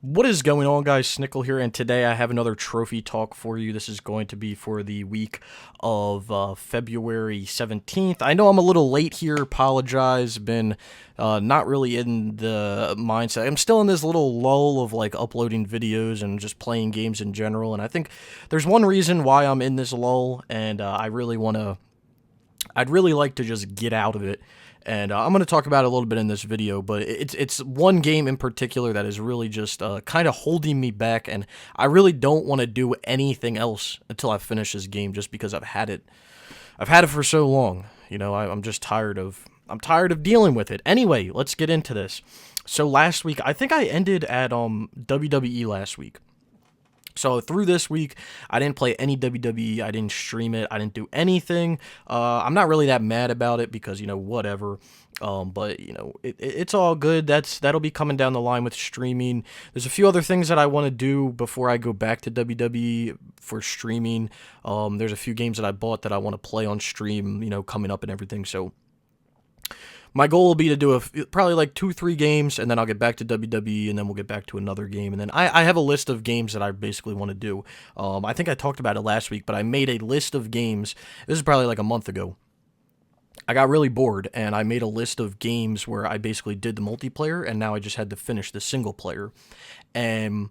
What is going on, guys? Snickel here, and today I have another trophy talk for you. This is going to be for the week of February 17th. I know I'm a little late here. Apologize. Been not really in the mindset. I'm still in this little lull of like uploading videos and just playing games in general. And I think there's one reason why I'm in this lull, and I'd really like to just get out of it. And I'm going to talk about it a little bit in this video, but it's one game in particular that is really just kind of holding me back, and I really don't want to do anything else until I finish this game, just because I've had it for so long. I'm just I'm tired of dealing with it. Anyway, let's get into this. So last week, I think I ended at WWE last week. So through this week, I didn't play any WWE. I didn't stream it. I didn't do anything. I'm not really that mad about it because, whatever. But it's all good. That'll be coming down the line with streaming. There's a few other things that I want to do before I go back to WWE for streaming. There's a few games that I bought that I want to play on stream, coming up and everything. So my goal will be to do probably like 2-3 games, and then I'll get back to WWE, and then we'll get back to another game. And then I have a list of games that I basically want to do. I think I talked about it last week, but I made a list of games. This is probably like a month ago. I got really bored, and I made a list of games where I basically did the multiplayer, and now I just had to finish the single player. And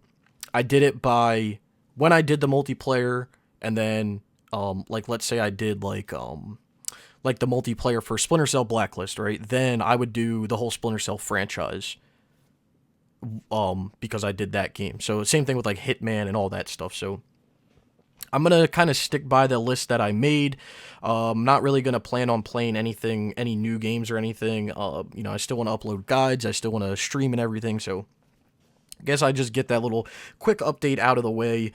I did it by when I did the multiplayer, and then like let's say I did like the multiplayer for Splinter Cell Blacklist, right? Then I would do the whole Splinter Cell franchise, because I did that game. So same thing with like Hitman and all that stuff. So I'm gonna kind of stick by the list that I made. I'm not really gonna plan on playing any new games or anything. I still want to upload guides. I still want to stream and everything. So I guess I just get that little quick update out of the way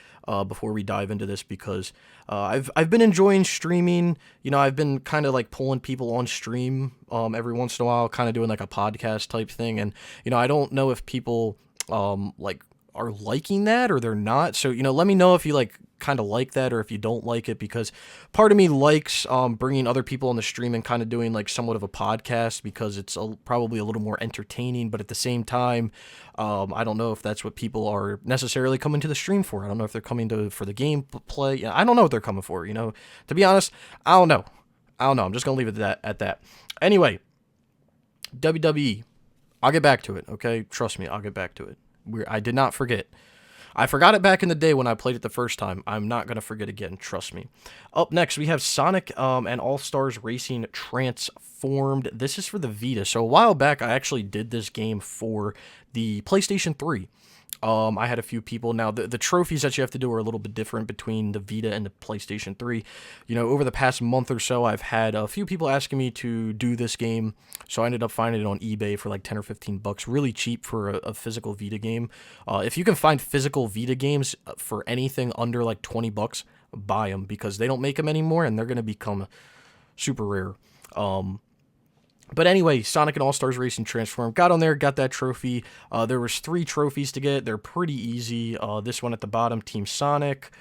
before we dive into this, because I've been enjoying streaming. I've been kind of like pulling people on stream every once in a while, kind of doing like a podcast type thing. And I don't know if people like are liking that or they're not. So let me know if you kind of like that or if you don't like it, because part of me likes bringing other people on the stream and kind of doing like somewhat of a podcast, because it's probably a little more entertaining. But at the same time, I don't know if that's what people are necessarily coming to the stream for. I don't know if they're coming for the game play. Yeah, I don't know what they're coming for. To be honest, I don't know. I'm just gonna leave it at that. Anyway, WWE. I'll get back to it. Okay, trust me, I'll get back to it. I did not forget. I forgot it back in the day when I played it the first time. I'm not going to forget again, trust me. Up next, we have Sonic and All-Stars Racing Transformed. This is for the Vita. So a while back, I actually did this game for the PlayStation 3. I had a few people. Now, the trophies that you have to do are a little bit different between the Vita and the PlayStation 3. Over the past month or so, I've had a few people asking me to do this game, so I ended up finding it on eBay for like 10 or 15 bucks, really cheap for a physical Vita game. If you can find physical Vita games for anything under like 20 bucks, buy them, because they don't make them anymore, and they're going to become super rare. But anyway, Sonic and All-Stars Racing Transform. Got on there, got that trophy. There was 3 trophies to get. They're pretty easy. This one at the bottom, Team Sonic.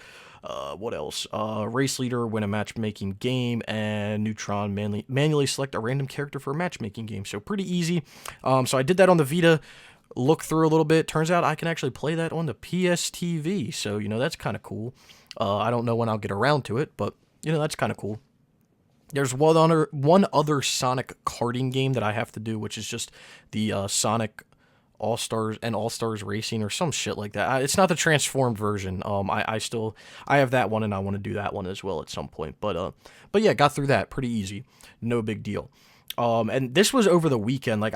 What else? Race Leader, win a matchmaking game, and Neutron, manually select a random character for a matchmaking game. So pretty easy. So I did that on the Vita. Look through a little bit. Turns out I can actually play that on the PSTV. So, that's kind of cool. I don't know when I'll get around to it, but, that's kind of cool. There's one other Sonic karting game that I have to do, which is just the Sonic All-Stars and All-Stars Racing or some shit like that. It's not the transformed version. I have that one, and I want to do that one as well at some point. But yeah, got through that pretty easy. No big deal. And this was over the weekend. Like,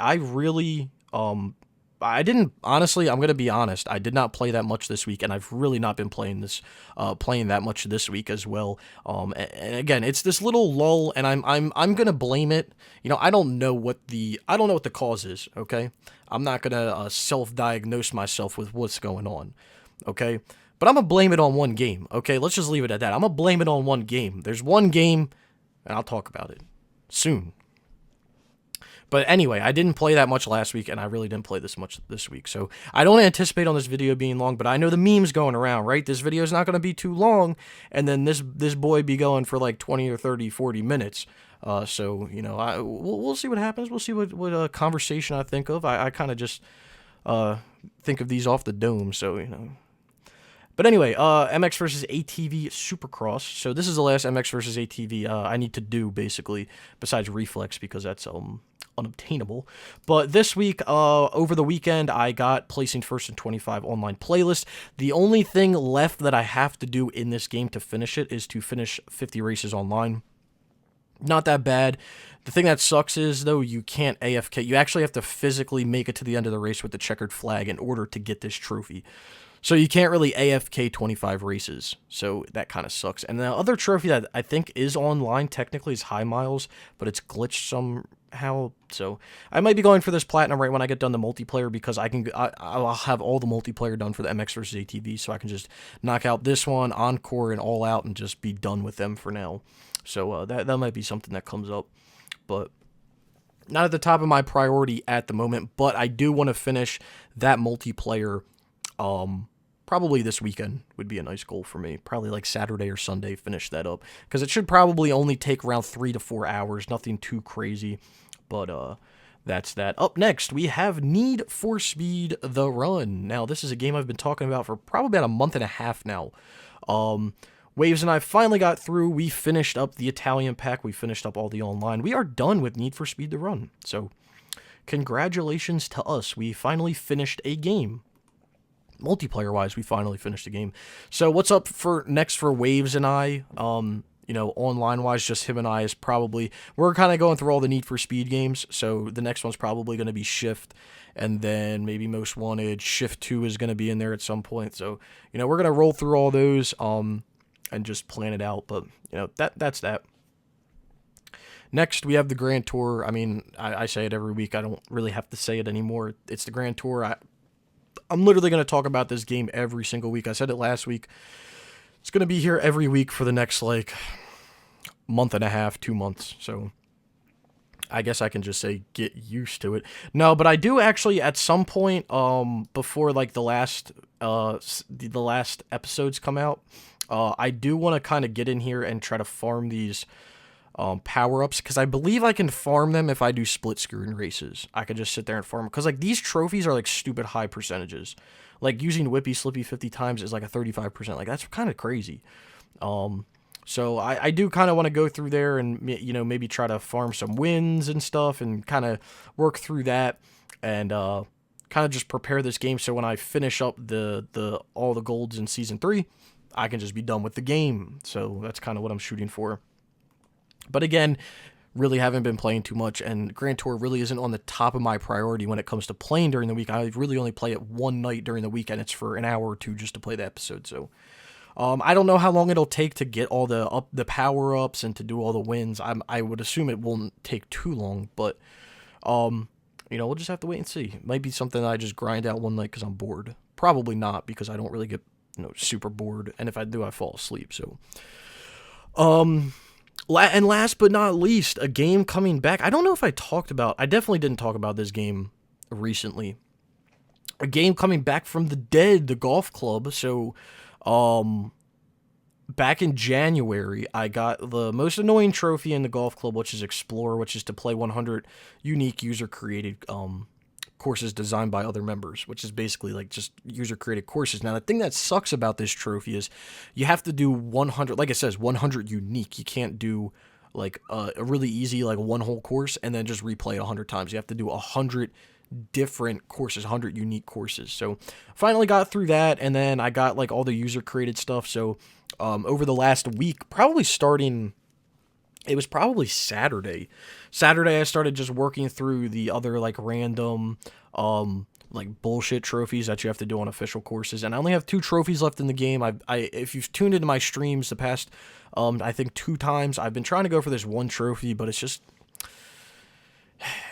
I didn't, honestly, I'm going to be honest, I did not play that much this week, and I've really not been playing that much this week as well. And again, it's this little lull, and I'm going to blame it. I don't know what the cause is, okay? I'm not going to self-diagnose myself with what's going on, okay? But I'm going to blame it on one game, okay? Let's just leave it at that. I'm going to blame it on one game. There's one game, and I'll talk about it soon. But anyway, I didn't play that much last week, and I really didn't play this much this week. So I don't anticipate on this video being long, but I know the memes going around, right? This video is not going to be too long, and then this boy be going for like 20 or 30, 40 minutes. So, we'll see what happens. We'll see what conversation I think of. I kind of just think of these off the dome, so, you know. But anyway, MX versus ATV Supercross. So this is the last MX versus ATV I need to do, basically, besides Reflex, because that's unobtainable. But this week, over the weekend, I got placing first in 25 online playlist. The only thing left that I have to do in this game to finish it is to finish 50 races online. Not that bad. The thing that sucks is, though, you can't AFK. You actually have to physically make it to the end of the race with the checkered flag in order to get this trophy. So you can't really AFK 25 races, so that kind of sucks. And the other trophy that I think is online technically is High Miles, but it's glitched somehow. So I might be going for this platinum right when I get done the multiplayer, because I'll have all the multiplayer done for the MX versus ATV, so I can just knock out this one, Encore, and All Out, and just be done with them for now. So that might be something that comes up, but not at the top of my priority at the moment. But I do want to finish that multiplayer. Probably this weekend would be a nice goal for me. Probably like Saturday or Sunday, finish that up. Because it should probably only take around 3 to 4 hours. Nothing too crazy. But that's that. Up next, we have Need for Speed The Run. Now, this is a game I've been talking about for probably about a month and a half now. Waves and I finally got through. We finished up the Italian pack. We finished up all the online. We are done with Need for Speed The Run. So, congratulations to us. We finally finished a game. Multiplayer-wise, we finally finished the game. So what's up for next for Waves and I? You know, online-wise, just him and I is probably... We're kind of going through all the Need for Speed games, so the next one's probably going to be Shift, and then maybe Most Wanted. Shift 2 is going to be in there at some point, so, you know, we're going to roll through all those, and just plan it out, but, you know, that's that. Next, we have the Grand Tour. I mean, I say it every week. I don't really have to say it anymore. It's the Grand Tour. I'm literally going to talk about this game every single week. I said it last week. It's going to be here every week for the next, like, month and a half, 2 months. So, I guess I can just say get used to it. No, but I do actually, at some point, before, like, the last episodes come out, I do want to kind of get in here and try to farm these power-ups, because I believe I can farm them if I do split screen races. I could just sit there and farm, because like these trophies are like stupid high percentages. Like using Whippy Slippy 50 times is like a 35%. Like that's kind of crazy. So I do kind of want to go through there and, you know, maybe try to farm some wins and stuff and kind of work through that and kind of just prepare this game so when I finish up all the golds in Season 3, I can just be done with the game. So that's kind of what I'm shooting for. But again, really haven't been playing too much, and Grand Tour really isn't on the top of my priority when it comes to playing during the week. I really only play it one night during the week, and it's for an hour or two just to play the episode. So I don't know how long it'll take to get all the power-ups and to do all the wins. I would assume it won't take too long, but you know, we'll just have to wait and see. It might be something that I just grind out one night because I'm bored. Probably not, because I don't really get, you know, super bored, and if I do, I fall asleep. So and last but not least, a game coming back. I don't know if I definitely didn't talk about this game recently. A game coming back from the dead, the golf club. So, back in January, I got the most annoying trophy in the golf club, which is Explorer, which is to play 100 unique user-created courses designed by other members, which is basically like just user-created courses. Now, the thing that sucks about this trophy is you have to do 100, like it says, 100 unique. You can't do like a really easy, like one whole course and then just replay it 100 times. You have to do 100 different courses, 100 unique courses. So finally got through that, and then I got like all the user-created stuff. So over the last week, probably starting... It was probably Saturday. I started just working through the other, like, random, like, bullshit trophies that you have to do on official courses. And I only have 2 trophies left in the game. If you've tuned into my streams the past, I think 2 times, I've been trying to go for this one trophy, but it's just...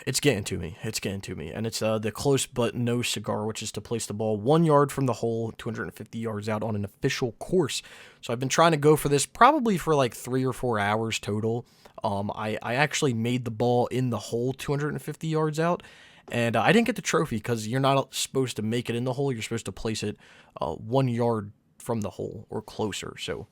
It's getting to me. And it's the close but no cigar, which is to place the ball 1 yard from the hole, 250 yards out on an official course. So I've been trying to go for this probably for like 3 or 4 hours total. I actually made the ball in the hole 250 yards out, and I didn't get the trophy because you're not supposed to make it in the hole. You're supposed to place it 1 yard from the hole or closer. So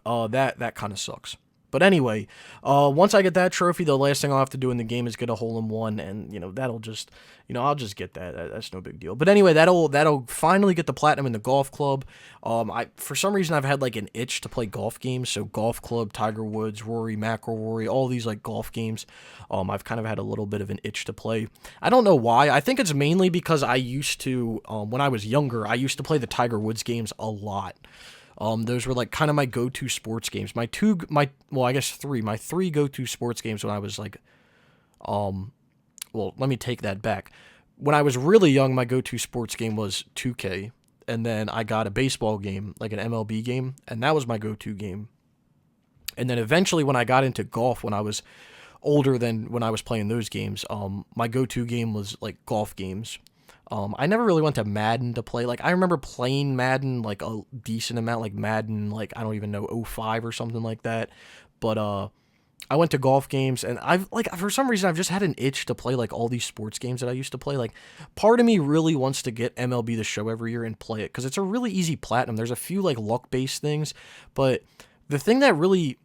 that kind of sucks. But anyway, once I get that trophy, the last thing I'll have to do in the game is get a hole in one, and that'll just, I'll just get that. That's no big deal. But anyway, that'll finally get the platinum in the golf club. I for some reason I've had like an itch to play golf games, so golf club, Tiger Woods, Rory McIlroy, all these like golf games. I've kind of had a little bit of an itch to play. I don't know why. I think it's mainly because I used to, when I was younger, I used to play the Tiger Woods games a lot. Those were like kind of my go-to sports games. I guess three. My three go-to sports games when I was like, well, let me take that back. When I was really young, my go-to sports game was 2K, and then I got a baseball game, like an MLB game, and that was my go-to game. And then eventually, when I got into golf, when I was older than when I was playing those games, my go-to game was like golf games. I never really went to Madden to play. Like, I remember playing Madden, like, a decent amount, like, Madden, like, I don't even know, 05 or something like that. But, I went to golf games, and for some reason, I've just had an itch to play, like, all these sports games that I used to play. Like, part of me really wants to get MLB The Show every year and play it, because it's a really easy platinum. There's a few, like, luck-based things, but the thing that really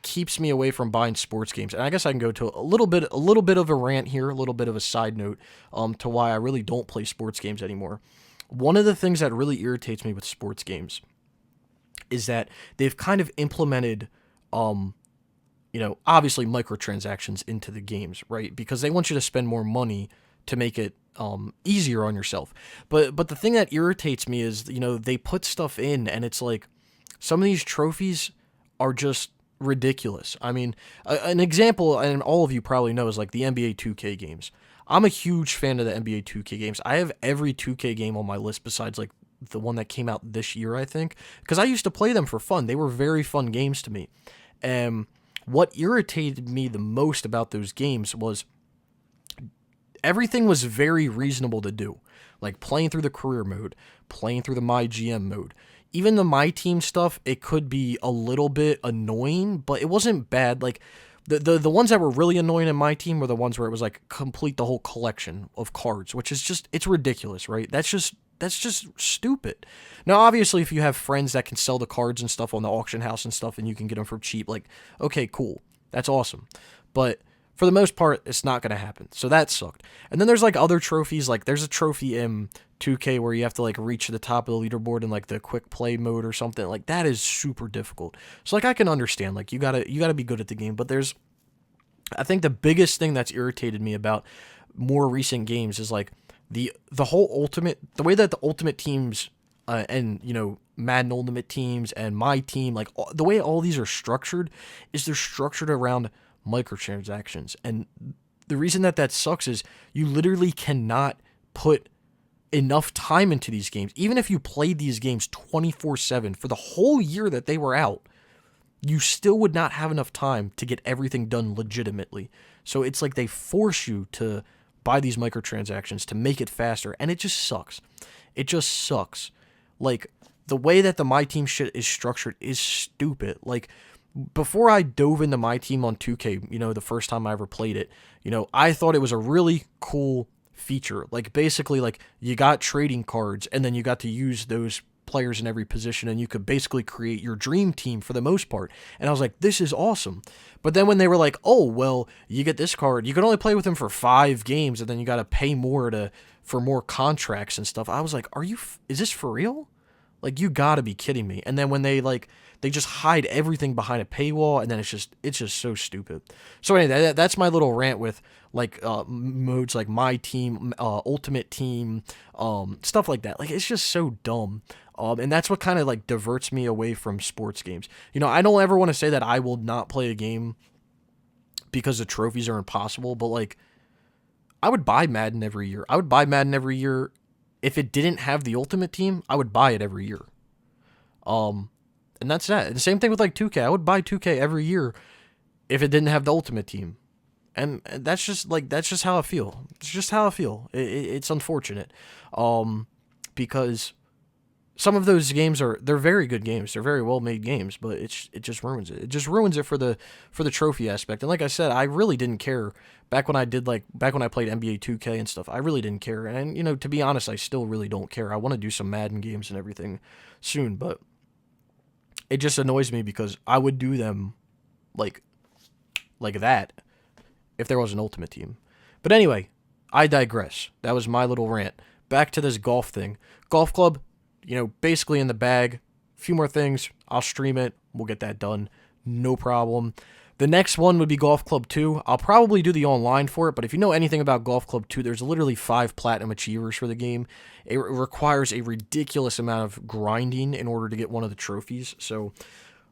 keeps me away from buying sports games. And I guess I can go to a little bit of a rant here, a little bit of a side note, to why I really don't play sports games anymore. One of the things that really irritates me with sports games is that they've kind of implemented, obviously microtransactions into the games, right? Because they want you to spend more money to make it easier on yourself. But the thing that irritates me is, they put stuff in, and it's like some of these trophies are just ridiculous. I mean, an example, and all of you probably know, is like the NBA 2K games. I'm a huge fan of the NBA 2K games. I have every 2K game on my list besides like the one that came out this year, I think, because I used to play them for fun. They were very fun games to me. And what irritated me the most about those games was everything was very reasonable to do. Like playing through the career mode, playing through the My GM mode. Even the My Team stuff, it could be a little bit annoying, but it wasn't bad. Like, the ones that were really annoying in My Team were the ones where it was, like, complete the whole collection of cards, which is just, it's ridiculous, right? That's just stupid. Now, obviously, if you have friends that can sell the cards and stuff on the auction house and stuff, and you can get them for cheap, like, okay, cool. That's awesome. But for the most part, it's not going to happen. So that sucked. And then there's, like, other trophies. Like, there's a trophy in 2K where you have to, like, reach the top of the leaderboard in, like, the quick play mode or something. Like, that is super difficult. So, like, I can understand. Like, you gotta be good at the game. But I think the biggest thing that's irritated me about more recent games is, like, the way that the Ultimate Teams and, Madden Ultimate Teams and My Team, like, the way all these are structured is they're structured around microtransactions. And the reason that sucks is you literally cannot put enough time into these games. Even if you played these games 24/7 for the whole year that they were out, you still would not have enough time to get everything done legitimately. So it's like they force you to buy these microtransactions to make it faster, and it just sucks. It just sucks. Like, the way that the My Team shit is structured is stupid. Like, before I dove into My Team on 2K, the first time I ever played it, I thought it was a really cool feature. Like, basically, like, you got trading cards, and then you got to use those players in every position, and you could basically create your dream team for the most part. And I was like, this is awesome. But then when they were like, oh, well, you get this card, you can only play with them for 5 games, and then you got to pay more for more contracts and stuff. I was like, is this for real? Like, you gotta be kidding me. And then when they just hide everything behind a paywall, and then it's just so stupid. So anyway, that's my little rant with, like, modes like My Team, Ultimate Team, stuff like that. Like, it's just so dumb. And that's what kind of, like, diverts me away from sports games. I don't ever want to say that I will not play a game because the trophies are impossible, but, like, I would buy Madden every year. I would buy Madden every year. If it didn't have the Ultimate Team, I would buy it every year. And that's that. And the same thing with, like, 2K. I would buy 2K every year if it didn't have the Ultimate Team. And that's just how I feel. It's just how I feel. It's unfortunate. Because some of those games they're very good games. They're very well made games, but it just ruins it. It just ruins it for the trophy aspect. And like I said, I really didn't care back when I played NBA 2K and stuff. I really didn't care. And to be honest, I still really don't care. I want to do some Madden games and everything soon, but it just annoys me because I would do them like that if there was an Ultimate Team. But anyway, I digress. That was my little rant. Back to this golf thing. Golf club, basically in the bag. A few more things. I'll stream it. We'll get that done. No problem. The next one would be Golf Club 2. I'll probably do the online for it, but if you know anything about Golf Club 2, there's literally 5 Platinum Achievers for the game. It requires a ridiculous amount of grinding in order to get one of the trophies, so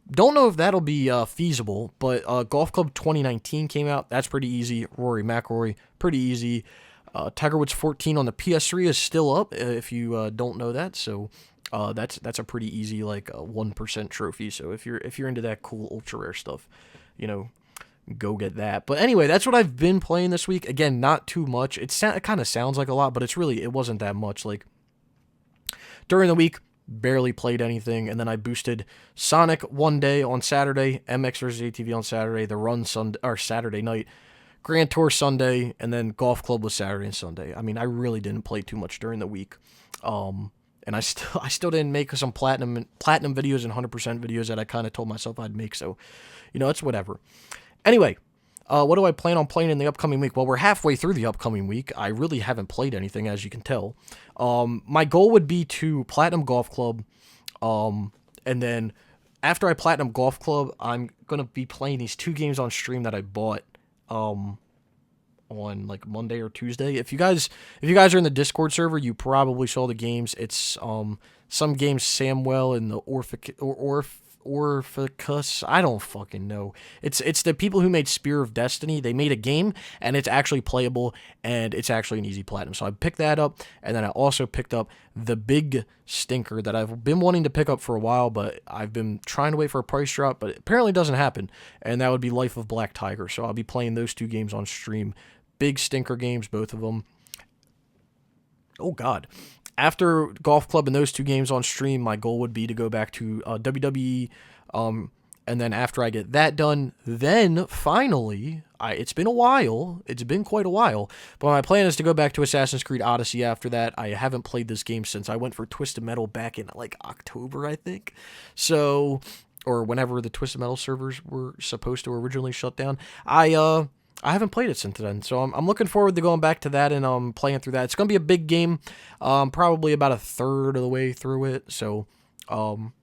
don't know if that'll be feasible, but Golf Club 2019 came out. That's pretty easy. Rory McIlroy, pretty easy. Tiger Woods 14 on the PS3 is still up, if you don't know that, so that's a pretty easy, 1% trophy, so if you're into that cool ultra rare stuff, go get that. But anyway, that's what I've been playing this week. Again, not too much. It kind of sounds like a lot, but it wasn't that much. Like, during the week, barely played anything, and then I boosted Sonic one day on Saturday, MX vs. ATV on Saturday, the run Saturday night, Grand Tour Sunday, and then Golf Club was Saturday and Sunday. I mean, I really didn't play too much during the week. And I still didn't make some platinum videos and 100% videos that I kind of told myself I'd make, so it's whatever. Anyway, what do I plan on playing in the upcoming week? Well, we're halfway through the upcoming week. I really haven't played anything, as you can tell. My goal would be to Platinum Golf Club, and then after I Platinum Golf Club, I'm going to be playing these 2 games on stream that I bought on Monday or Tuesday. If you guys are in the Discord server, you probably saw the games. It's some games Samwell and the Orpheus, I don't fucking know. It's the people who made Spear of Destiny. They made a game, and it's actually playable, and it's actually an easy platinum. So I picked that up, and then I also picked up the big stinker that I've been wanting to pick up for a while, but I've been trying to wait for a price drop, but it apparently doesn't happen, and that would be Life of Black Tiger. So I'll be playing those 2 games on stream. Big stinker games, both of them. Oh, God. After Golf Club and those 2 games on stream, my goal would be to go back to WWE, and then after I get that done, then finally, it's been a while, it's been quite a while, but my plan is to go back to Assassin's Creed Odyssey after that. I haven't played this game since I went for Twisted Metal back in, October, I think, so, or whenever the Twisted Metal servers were supposed to originally shut down. I haven't played it since then, so I'm looking forward to going back to that and playing through that. It's going to be a big game, probably about a third of the way through it, so, I'm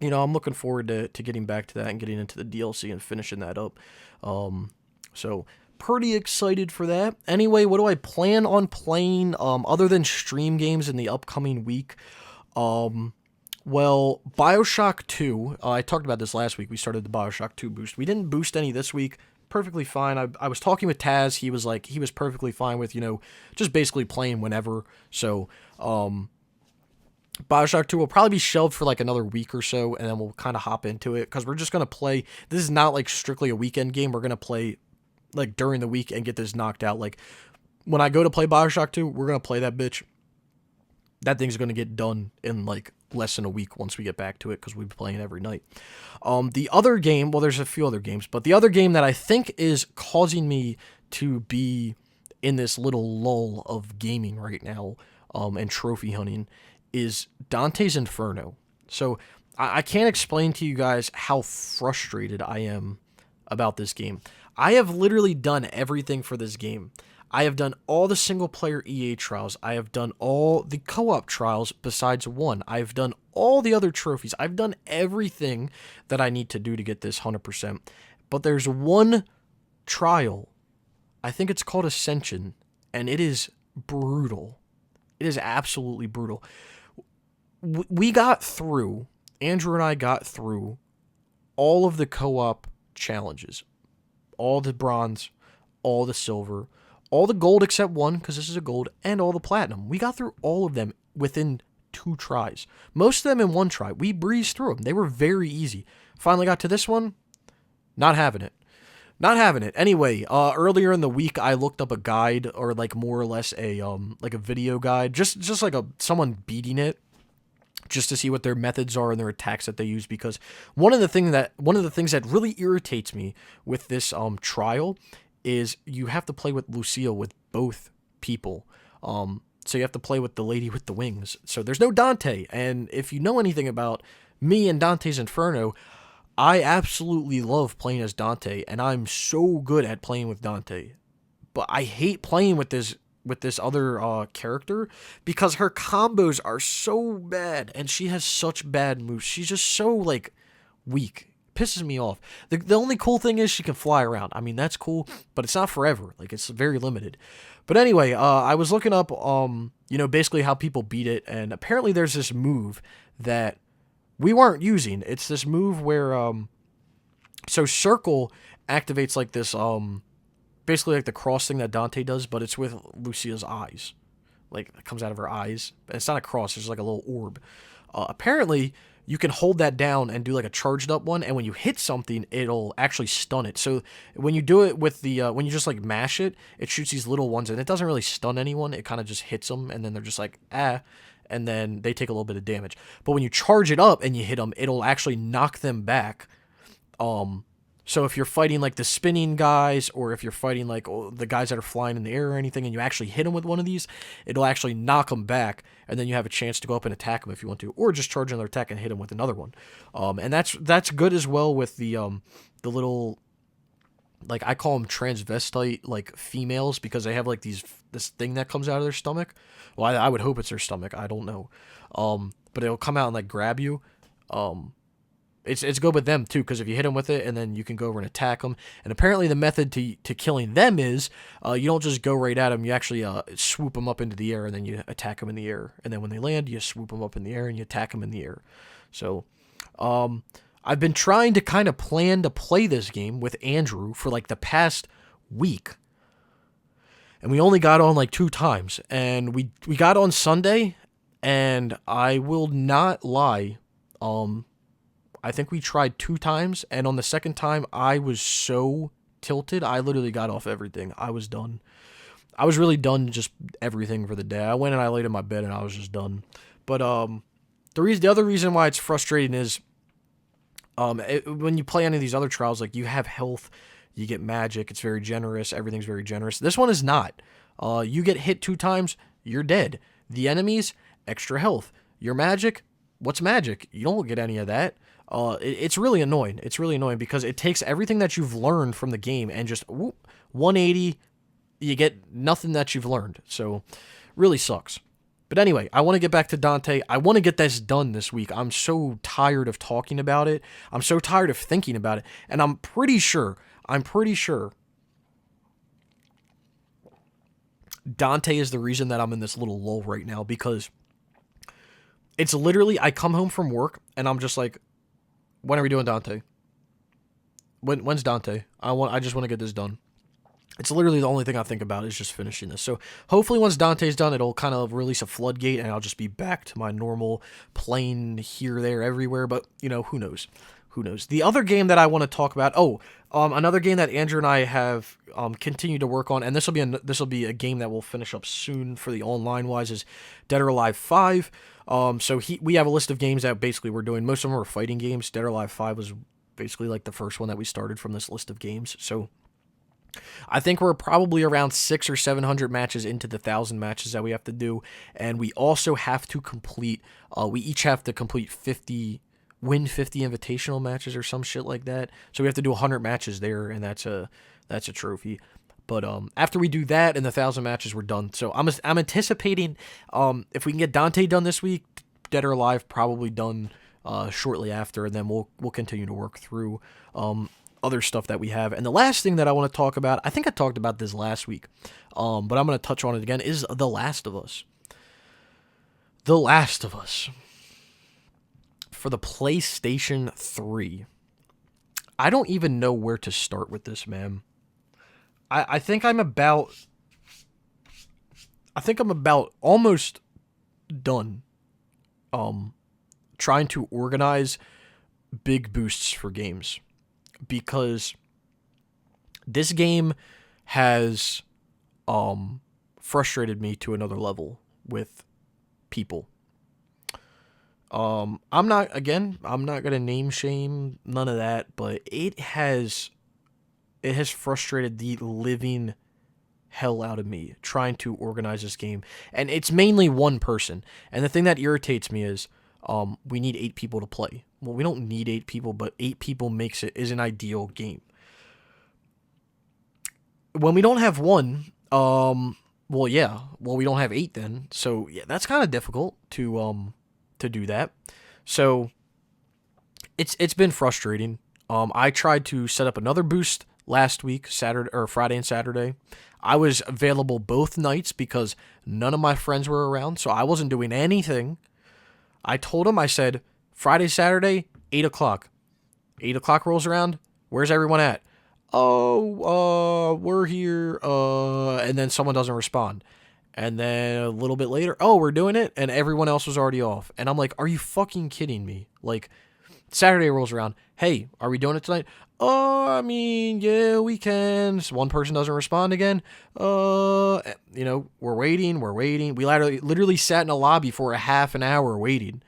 looking forward to getting back to that and getting into the DLC and finishing that up. So, pretty excited for that. Anyway, what do I plan on playing other than stream games in the upcoming week? Well, BioShock 2, I talked about this last week. We started the BioShock 2 boost. We didn't boost any this week. Perfectly fine. I was talking with Taz. He was perfectly fine with, just basically playing whenever. So, BioShock 2 will probably be shelved for another week or so, and then we'll kind of hop into it, because we're just going to play. This is not strictly a weekend game. We're going to play during the week and get this knocked out. When I go to play BioShock 2, we're going to play that bitch. That thing's going to get done in less than a week once we get back to it, because we've been playing every night. The other game, well, there's a few other games, but the other game that I think is causing me to be in this little lull of gaming right now, and trophy hunting, is Dante's Inferno. So I can't explain to you guys how frustrated I am about this game. I have literally done everything for this game. I have done all the single-player EA trials. I have done all the co-op trials besides one. I've done all the other trophies. I've done everything that I need to do to get this 100%. But there's one trial. I think it's called Ascension, and it is brutal. It is absolutely brutal. We got through, Andrew and I got through all of the co-op challenges. All the bronze, all the silver, all the gold except one, because this is a gold, and all the platinum. We got through all of them within 2 tries. Most of them in 1 try. We breezed through them. They were very easy. Finally got to this one. Not having it. Not having it. Anyway, earlier in the week, I looked up a guide, or more or less a video guide, just someone beating it, just to see what their methods are and their attacks that they use, because one of the things that really irritates me with this trial is you have to play with Lucille with both people. So you have to play with the lady with the wings. So there's no Dante, and if you know anything about me and Dante's Inferno, I absolutely love playing as Dante, and I'm so good at playing with Dante. But I hate playing with this other character because her combos are so bad, and she has such bad moves. She's just so like weak. Pisses me off. The only cool thing is she can fly around. I mean, that's cool, but it's not forever. Like, it's very limited. But anyway, I was looking up basically how people beat it, and apparently there's this move that we weren't using. It's this move where so circle activates like this basically like the cross thing that Dante does, but it's with Lucia's eyes. Like, it comes out of her eyes. It's not a cross, it's like a little orb. Apparently, you can hold that down and do like a charged up one, and when you hit something, it'll actually stun it. So when you do it with the, when you just like mash it, it shoots these little ones, and it doesn't really stun anyone. It kind of just hits them, and then they're just like, ah, and then they take a little bit of damage. But when you charge it up and you hit them, it'll actually knock them back. So if you're fighting like the spinning guys, or if you're fighting like the guys that are flying in the air or anything, and you actually hit them with one of these, it'll actually knock them back, and then you have a chance to go up and attack them if you want to, or just charge another attack and hit them with another one. And that's good as well with the little, like, I call them transvestite like females, because they have like this thing that comes out of their stomach. Well, I would hope it's their stomach. I don't know. But it'll come out and like grab you. It's good with them too, because if you hit them with it, and then you can go over and attack them. And apparently the method to killing them is you don't just go right at them. You actually swoop them up into the air, and then you attack them in the air. And then when they land, you swoop them up in the air and you attack them in the air. So I've been trying to kind of plan to play this game with Andrew for like the past week. And we only got on like 2 times. And we got on Sunday, and I will not lie, I think we tried 2 times, and on the second time, I was so tilted, I literally got off everything. I was done. I was really done, just everything for the day. I went and I laid in my bed, and I was just done. But the other reason why it's frustrating is when you play any of these other trials, like, you have health, you get magic, it's very generous, everything's very generous. This one is not. You get hit 2 times, you're dead. The enemies, extra health. Your magic, what's magic? You don't get any of that. It's really annoying. It's really annoying because it takes everything that you've learned from the game and just 180, you get nothing that you've learned. So, really sucks. But anyway, I want to get back to Dante. I want to get this done this week. I'm so tired of talking about it. I'm so tired of thinking about it. And I'm pretty sure Dante is the reason that I'm in this little lull right now, because it's literally, I come home from work and I'm just like, when are we doing Dante? When's Dante? I just want to get this done. It's literally the only thing I think about is just finishing this. So hopefully once Dante's done, it'll kind of release a floodgate, and I'll just be back to my normal playing here, there, everywhere. But, who knows? Who knows? The other game that I want to talk about, another game that Andrew and I have continued to work on, and this will be a game that we'll finish up soon for the online wise, is Dead or Alive 5. We have a list of games that basically we're doing. Most of them are fighting games. Dead or Alive 5 was basically like the first one that we started from this list of games. So I think we're probably around 600 or 700 matches into the 1,000 matches that we have to do, and we also have to complete. We each have to complete win 50 invitational matches or some shit like that. So we have to do 100 matches there, and that's a trophy. But after we do that and the 1,000 matches, we're done. So I'm anticipating if we can get Dante done this week, Dead or Alive probably done shortly after, and then we'll continue to work through other stuff that we have. And the last thing that I want to talk about, I think I talked about this last week, but I'm going to touch on it again, is The Last of Us. The Last of Us. For the PlayStation 3. I don't even know where to start with this, man. I think I'm about almost done trying to organize big boosts for games, because this game has frustrated me to another level with people. I'm not gonna name shame, none of that, but it has frustrated the living hell out of me trying to organize this game. And it's mainly one person. And the thing that irritates me is we need 8 people to play. well, we don't need 8 people, but 8 people is an ideal game. When we don't have one, well, yeah, well, we don't have 8 then, so yeah, that's kind of difficult to do that. So it's been frustrating. I tried to set up another boost last week, Saturday or Friday and Saturday. I was available both nights because none of my friends were around, so I wasn't doing anything. I told them, I said, Friday, Saturday, 8 o'clock. 8 o'clock rolls around. Where's everyone at? Oh, we're here. And then someone doesn't respond. And then a little bit later, oh, we're doing it. And everyone else was already off. And I'm like, are you fucking kidding me? Like, Saturday rolls around. Hey, are we doing it tonight? Oh, I mean, yeah, we can. So one person doesn't respond again. We're waiting. We literally sat in a lobby for a half an hour waiting.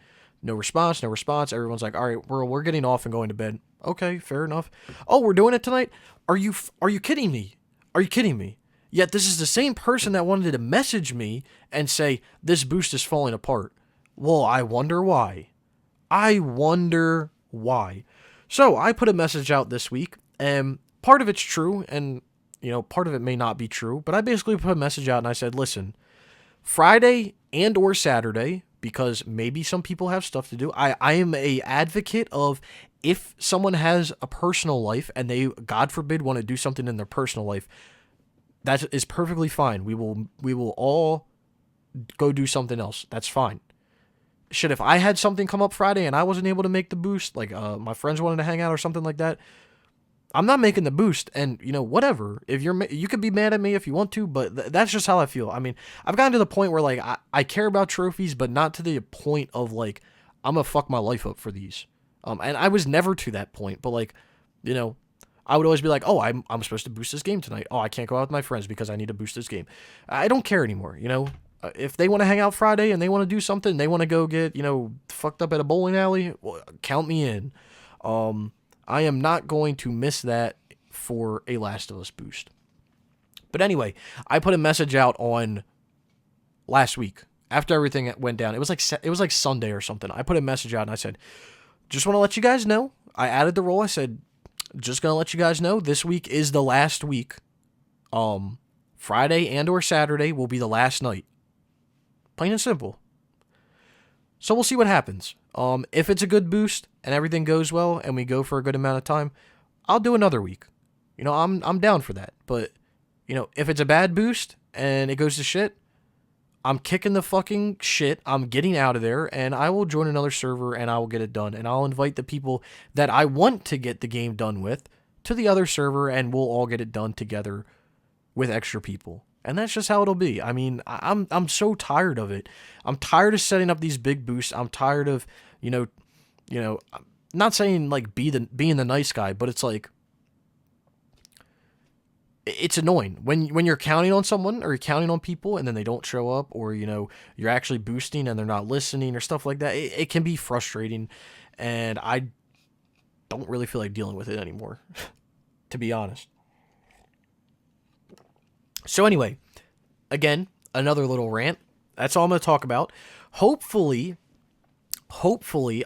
No response. Everyone's like, all right, we're getting off and going to bed. Okay, fair enough. Oh, we're doing it tonight? Are you kidding me? Are you kidding me? Yet this is the same person that wanted to message me and say, this boost is falling apart. Well, I wonder why. So I put a message out this week, and part of it's true, and part of it may not be true, but I basically put a message out and I said, listen, Friday and or Saturday, because maybe some people have stuff to do. I am a advocate of, if someone has a personal life and they, God forbid, want to do something in their personal life, that is perfectly fine. We will all go do something else. That's fine. Shit, if I had something come up Friday and I wasn't able to make the boost, like my friends wanted to hang out or something like that, I'm not making the boost. And whatever. If you could be mad at me if you want to, but that's just how I feel. I mean, I've gotten to the point where like I care about trophies, but not to the point of like I'm gonna fuck my life up for these. And I was never to that point, but like, I would always be like, oh, I'm supposed to boost this game tonight. Oh, I can't go out with my friends because I need to boost this game. I don't care anymore. If they want to hang out Friday and they want to do something, they want to go get, fucked up at a bowling alley, well, count me in. I am not going to miss that for a Last of Us boost. But anyway, I put a message out on last week after everything went down. It was like Sunday or something. I put a message out and I said, just want to let you guys know. I added the role. I said, just going to let you guys know, this week is the last week. Friday and or Saturday will be the last night. Plain and simple. So we'll see what happens. If it's a good boost and everything goes well and we go for a good amount of time, I'll do another week. I'm down for that. But, if it's a bad boost and it goes to shit, I'm kicking the fucking shit. I'm getting out of there, and I will join another server, and I will get it done. And I'll invite the people that I want to get the game done with to the other server, and we'll all get it done together with extra people. And that's just how it'll be. I mean, I'm so tired of it. I'm tired of setting up these big boosts. I'm tired of, I'm not saying like being the nice guy, but it's like, it's annoying when you're counting on someone or you're counting on people and then they don't show up, or you're actually boosting and they're not listening or stuff like that. It can be frustrating, and I don't really feel like dealing with it anymore, to be honest. So anyway, again, another little rant. That's all I'm going to talk about. Hopefully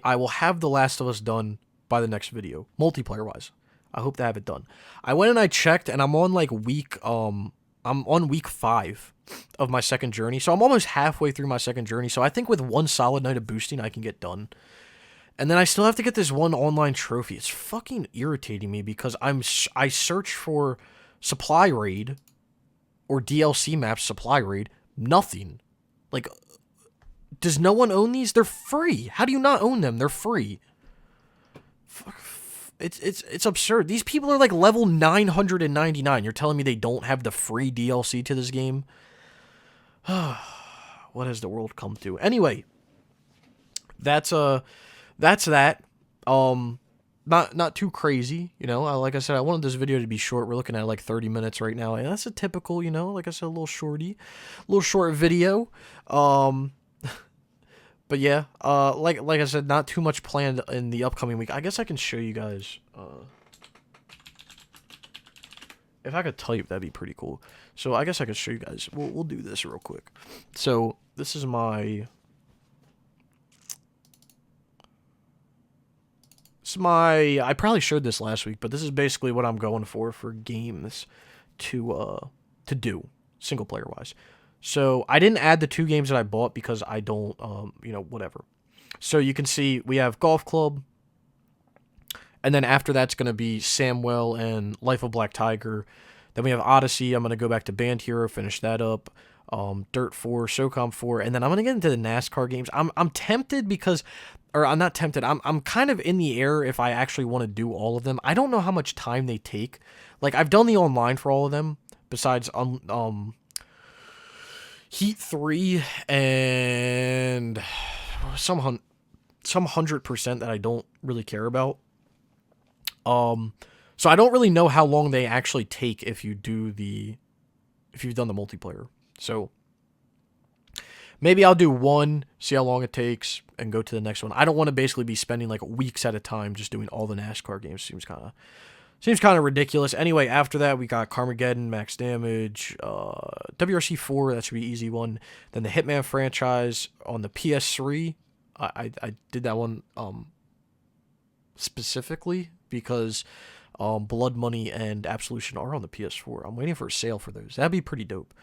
I will have The Last of Us done by the next video, multiplayer wise. I hope to have it done. I went and I checked, and I'm on like week 5 of my second journey. So I'm almost halfway through my second journey. So I think with one solid night of boosting, I can get done. And then I still have to get this one online trophy. It's fucking irritating me because I search for supply raid or DLC maps supply raid. Nothing. Like, does no one own these? They're free. How do you not own them? They're free. It's absurd. These people are like level 999. You're telling me they don't have the free DLC to this game? What has the world come to? Anyway, that's that. Not too crazy, like I said, I wanted this video to be short. We're looking at like 30 minutes right now, and that's a typical, like I said, a little short video. But yeah, like I said, not too much planned in the upcoming week. I guess I can show you guys, if I could type, that'd be pretty cool. So I guess I could show you guys. We'll do this real quick. So this is my is my, I probably showed this last week, but this is basically what I'm going for games to do, single player wise. So I didn't add the 2 games that I bought because I don't, whatever. So you can see we have Golf Club, and then after that's going to be Samwell and Life of Black Tiger. Then we have Odyssey. I'm going to go back to Band Hero, finish that up. Dirt 4, SOCOM 4, and then I'm going to get into the NASCAR games. I'm tempted because, or I'm not tempted, I'm kind of in the air if I actually want to do all of them. I don't know how much time they take. Like, I've done the online for all of them, besides Heat 3 and some 100% that I don't really care about. So I don't really know how long they actually take if you've done the multiplayer. So maybe I'll do one, see how long it takes, and go to the next one. I don't want to basically be spending like weeks at a time just doing all the NASCAR games. Seems kind of ridiculous. Anyway, after that we got Carmageddon, Max Damage, WRC 4. That should be an easy one. Then the Hitman franchise on the PS3. I did that one specifically because Blood Money and Absolution are on the PS4. I'm waiting for a sale for those. That'd be pretty dope.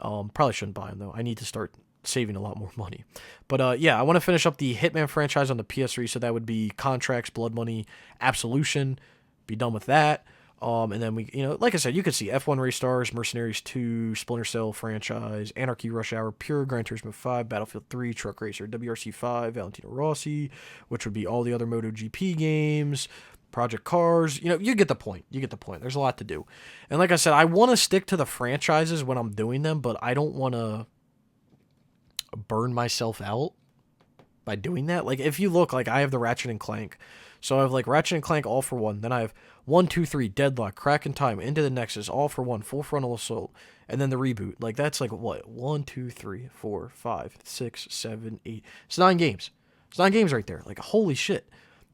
Probably shouldn't buy them though. I need to start saving a lot more money. But yeah, I want to finish up the Hitman franchise on the PS3. So that would be Contracts, Blood Money, Absolution. Be done with that. And then we, like I said, you can see F1 Race Stars, Mercenaries 2, Splinter Cell franchise, Anarchy Rush Hour, Pure, Gran Turismo 5, Battlefield 3, Truck Racer, WRC 5, Valentino Rossi, which would be all the other MotoGP games, Project Cars. You get the point. There's a lot to do. And like I said, I want to stick to the franchises when I'm doing them, but I don't want to burn myself out by doing that. Like, if you look, like, I have the Ratchet and Clank. So I have, like, Ratchet and Clank All for One. Then I have 1, 2, 3, Deadlock, Crack in Time, Into the Nexus, All for One, Full Frontal Assault, and then the reboot. Like, that's like, what? 1, 2, 3, 4, 5, 6, 7, 8. It's 9 games. It's 9 games right there. Like, holy shit.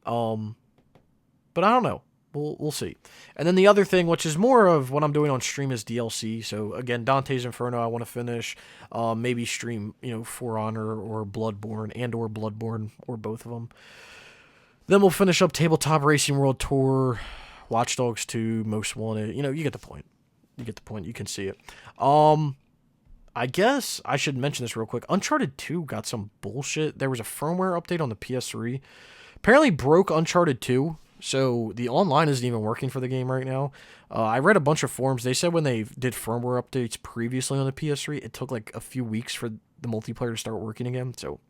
But I don't know. We'll see. And then the other thing, which is more of what I'm doing on stream, is DLC. So again, Dante's Inferno I want to finish. Maybe stream, For Honor or Bloodborne, or both of them. Then we'll finish up Tabletop Racing World Tour, Watch Dogs 2, Most Wanted. You get the point. You can see it. I guess I should mention this real quick. Uncharted 2 got some bullshit. There was a firmware update on the PS3. Apparently broke Uncharted 2. So the online isn't even working for the game right now. I read a bunch of forums. They said when they did firmware updates previously on the PS3, it took like a few weeks for the multiplayer to start working again. So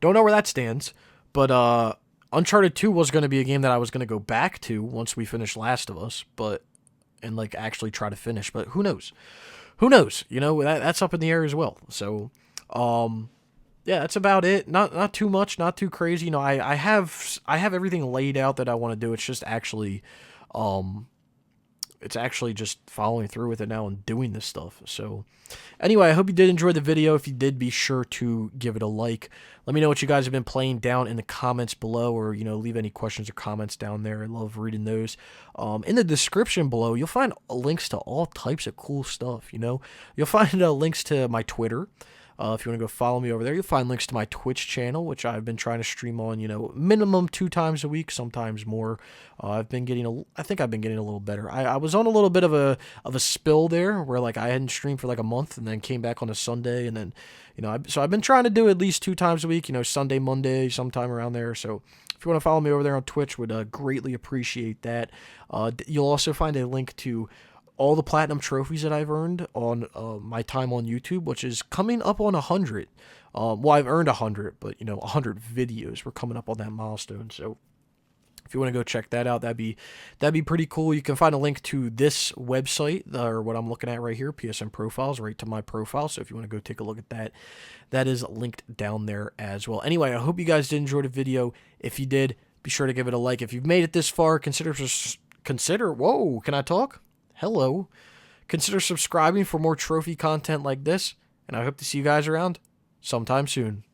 don't know where that stands. But Uncharted 2 was going to be a game that I was going to go back to once we finish Last of Us, and like actually try to finish. But who knows? That's up in the air as well. So yeah, that's about it. Not too much, not too crazy. I have everything laid out that I want to do. It's just actually just following through with it now and doing this stuff. So anyway, I hope you did enjoy the video. If you did, be sure to give it a like. Let me know what you guys have been playing down in the comments below, or leave any questions or comments down there. I love reading those. In the description below, you'll find links to all types of cool stuff. You'll find links to my Twitter. If you want to go follow me over there, you'll find links to my Twitch channel, which I've been trying to stream on, minimum 2 times a week, sometimes more. I think I've been getting a little better. I was on a little bit of a spill there, where like I hadn't streamed for like a month, and then came back on a Sunday, and then, so I've been trying to do at least 2 times a week, Sunday, Monday, sometime around there. So if you want to follow me over there on Twitch, would greatly appreciate that. You'll also find a link to all the platinum trophies that I've earned on my time on YouTube, which is coming up on 100. Well, I've earned 100, but 100 videos. We're coming up on that milestone. So if you want to go check that out, that'd be pretty cool. You can find a link to this website, or what I'm looking at right here, PSN Profiles, right to my profile. So if you want to go take a look at that, that is linked down there as well. Anyway, I hope you guys did enjoy the video. If you did, be sure to give it a like. If you've made it this far, consider. Whoa, can I talk? Hello. Consider subscribing for more trophy content like this, and I hope to see you guys around sometime soon.